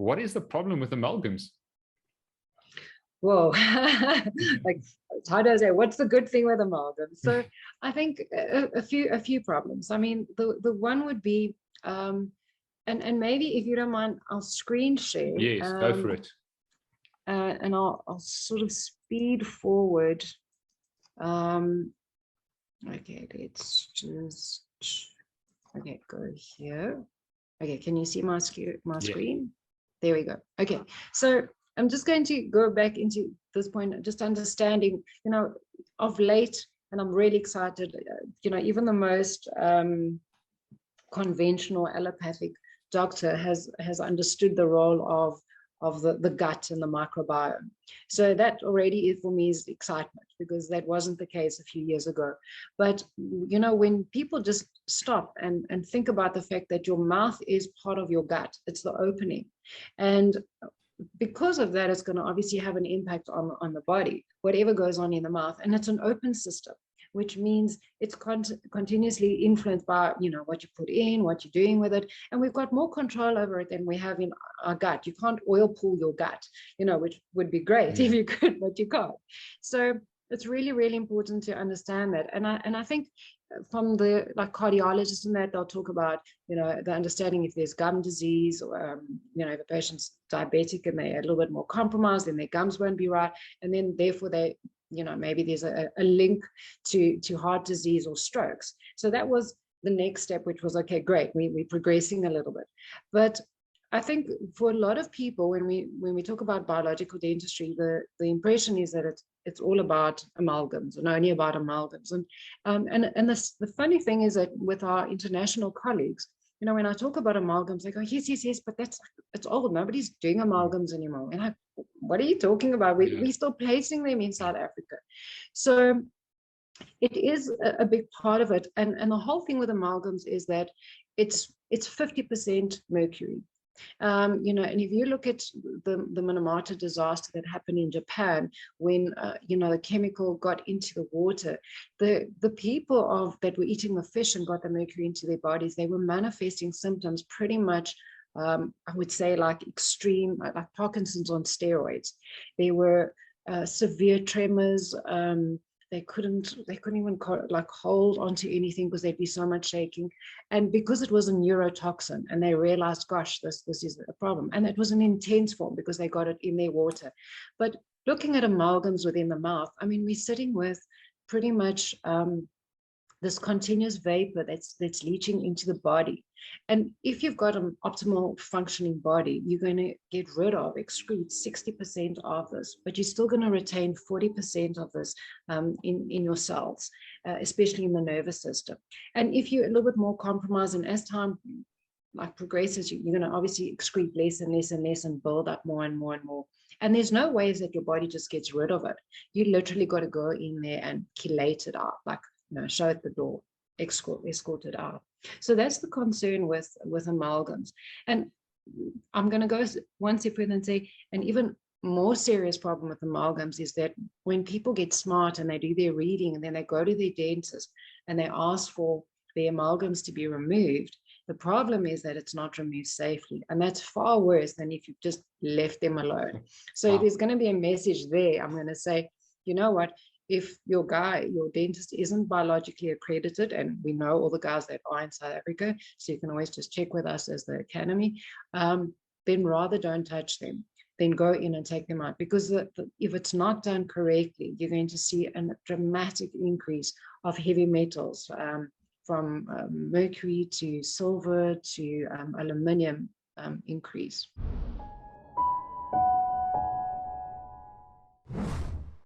what is the problem with amalgams? Whoa, like, how do I say, what's the good thing with amalgams? So I think a few problems. I mean, the one would be, and maybe if you don't mind, I'll screen share. Yes, go for it. And I'll sort of speed forward. Okay, let's just, okay, go here. Okay, can you see my screen? There we go. Okay, so I'm just going to go back into this point, just understanding, you know, of late, and I'm really excited, you know, even the most conventional allopathic doctor has understood the role of the gut and the microbiome. So that already for me is excitement, because that wasn't the case a few years ago. But, you know, when people just stop and think about the fact that your mouth is part of your gut, it's the opening. And because of that, it's going to obviously have an impact on the body, whatever goes on in the mouth. And it's an open system, which means it's continuously influenced by, you know, what you put in, what you're doing with it. And we've got more control over it than we have in our gut. You can't oil pull your gut, you know, which would be great if you could, but you can't. So it's really, really important to understand that. And I think from the cardiologists and that, they'll talk about, you know, the understanding if there's gum disease, or, you know, if a patient's diabetic and they're a little bit more compromised, then their gums won't be right. And then therefore they, you know, maybe there's a link to heart disease or strokes. So that was the next step, which was, okay, great, we're progressing a little bit. But I think for a lot of people, when we talk about biological dentistry, the impression is that it's all about amalgams and only about amalgams. And the funny thing is that with our international colleagues, you know, when I talk about amalgams, they go, yes, but it's old. Nobody's doing amalgams anymore. And what are you talking about? We're still placing them in South Africa. So it is a big part of it. And the whole thing with amalgams is that it's 50% mercury. You know, and if you look at the Minamata disaster that happened in Japan, when you know, the chemical got into the water, the people that were eating the fish and got the mercury into their bodies, they were manifesting symptoms pretty much, I would say, like extreme, like Parkinson's on steroids. There were severe tremors. They couldn't even like hold onto anything because there'd be so much shaking. And because it was a neurotoxin, and they realized, gosh, this is a problem. And it was an intense form because they got it in their water. But looking at amalgams within the mouth, I mean, we're sitting with pretty much this continuous vapor that's leaching into the body. And if you've got an optimal functioning body, you're going to get rid of, excrete 60% of this, but you're still going to retain 40% of this in your cells, especially in the nervous system. And if you're a little bit more compromised, and as time progresses, you're going to obviously excrete less and less and less and build up more and more and more. And there's no ways that your body just gets rid of it. You literally got to go in there and chelate it out, like, you know, show at the door, escort it out. So that's the concern with amalgams. And I'm going to go one step further and say, an even more serious problem with amalgams is that when people get smart and they do their reading and then they go to their dentist and they ask for the amalgams to be removed, the problem is that it's not removed safely. And that's far worse than if you've just left them alone. So there's going to be a message there. I'm going to say, you know what? If your dentist isn't biologically accredited, and we know all the guys that are in South Africa, so you can always just check with us as the academy, then rather don't touch them. Then go in and take them out. Because if it's not done correctly, you're going to see a dramatic increase of heavy metals, from mercury to silver to aluminium increase.